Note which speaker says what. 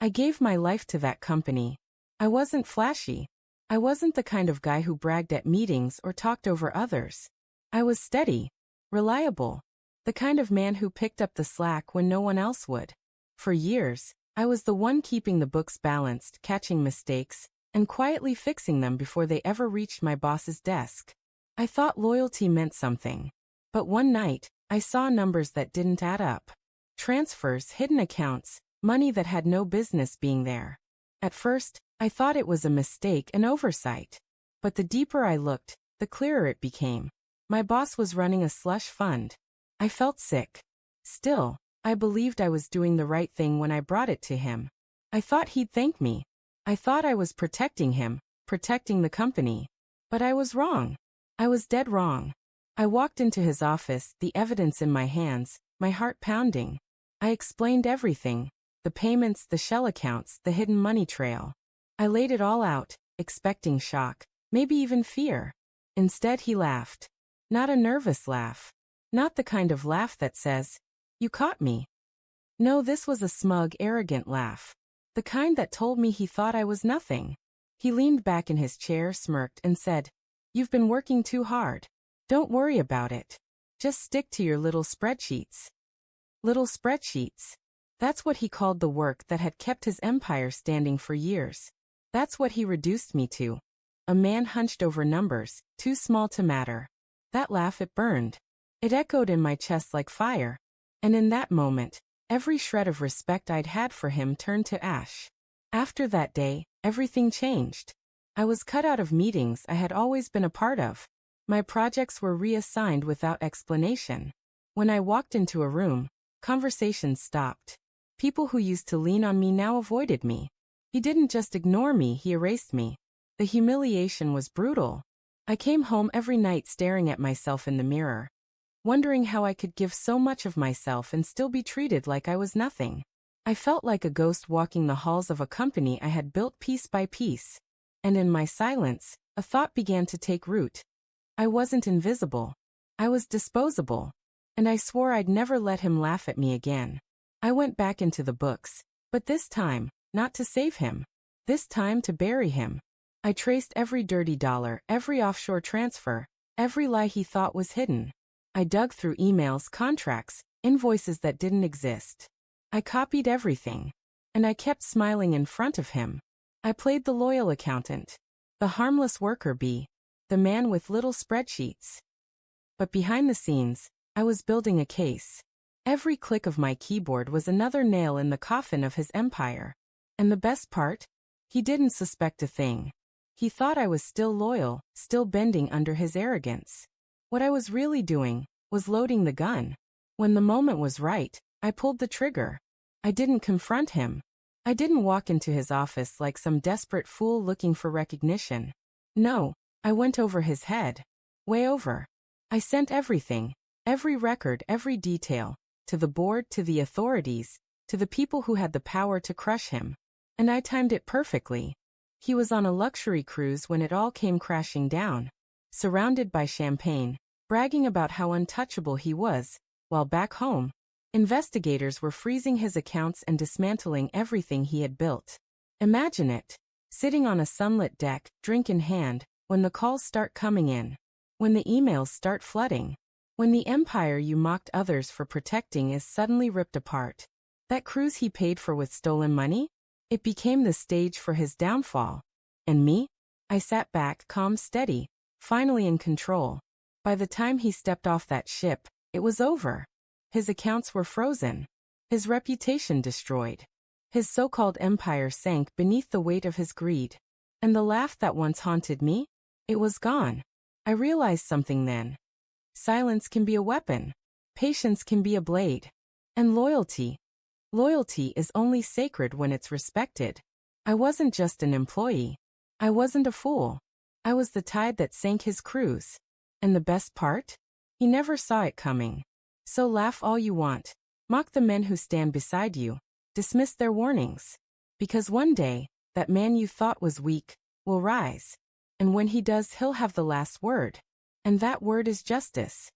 Speaker 1: I gave my life to that company. I wasn't flashy. I wasn't the kind of guy who bragged at meetings or talked over others. I was steady, reliable, the kind of man who picked up the slack when no one else would. For years, I was the one keeping the books balanced, catching mistakes, and quietly fixing them before they ever reached my boss's desk. I thought loyalty meant something. But one night, I saw numbers that didn't add up. Transfers, hidden accounts, money that had no business being there. At first, I thought it was a mistake, an oversight. But the deeper I looked, the clearer it became. My boss was running a slush fund. I felt sick. Still, I believed I was doing the right thing when I brought it to him. I thought he'd thank me. I thought I was protecting him, protecting the company. But I was wrong. I was dead wrong. I walked into his office, the evidence in my hands, my heart pounding. I explained everything, the payments, the shell accounts, the hidden money trail. I laid it all out, expecting shock, maybe even fear. Instead, he laughed. Not a nervous laugh. Not the kind of laugh that says, "You caught me." No, this was a smug, arrogant laugh. The kind that told me he thought I was nothing. He leaned back in his chair, smirked, and said, "You've been working too hard. Don't worry about it. Just stick to your little spreadsheets." Little spreadsheets. That's what he called the work that had kept his empire standing for years. That's what he reduced me to. A man hunched over numbers, too small to matter. That laugh, it burned. It echoed in my chest like fire. And in that moment, every shred of respect I'd had for him turned to ash. After that day, everything changed. I was cut out of meetings I had always been a part of. My projects were reassigned without explanation. When I walked into a room, conversations stopped. People who used to lean on me now avoided me. He didn't just ignore me, he erased me. The humiliation was brutal. I came home every night staring at myself in the mirror, wondering how I could give so much of myself and still be treated like I was nothing. I felt like a ghost walking the halls of a company I had built piece by piece. And in my silence, a thought began to take root. I wasn't invisible. I was disposable. And I swore I'd never let him laugh at me again. I went back into the books, but this time, not to save him. This time to bury him. I traced every dirty dollar, every offshore transfer, every lie he thought was hidden. I dug through emails, contracts, invoices that didn't exist. I copied everything. And I kept smiling in front of him. I played the loyal accountant, the harmless worker bee, the man with little spreadsheets. But behind the scenes, I was building a case. Every click of my keyboard was another nail in the coffin of his empire. And the best part? He didn't suspect a thing. He thought I was still loyal, still bending under his arrogance. What I was really doing was loading the gun. When the moment was right, I pulled the trigger. I didn't confront him. I didn't walk into his office like some desperate fool looking for recognition. No, I went over his head. Way over. I sent everything, every record, every detail, to the board, to the authorities, to the people who had the power to crush him. And I timed it perfectly. He was on a luxury cruise when it all came crashing down, surrounded by champagne, bragging about how untouchable he was, while back home, investigators were freezing his accounts and dismantling everything he had built. Imagine it, sitting on a sunlit deck, drink in hand, when the calls start coming in, when the emails start flooding, when the empire you mocked others for protecting is suddenly ripped apart. That cruise he paid for with stolen money? It became the stage for his downfall. And me? I sat back, calm, steady, finally in control. By the time he stepped off that ship, it was over. His accounts were frozen. His reputation destroyed. His so-called empire sank beneath the weight of his greed. And the laugh that once haunted me? It was gone. I realized something then. Silence can be a weapon. Patience can be a blade. And loyalty. Loyalty is only sacred when it's respected. I wasn't just an employee. I wasn't a fool. I was the tide that sank his cruise. And the best part? He never saw it coming. So laugh all you want. Mock the men who stand beside you. Dismiss their warnings. Because one day, that man you thought was weak will rise. And when he does, he'll have the last word. And that word is justice.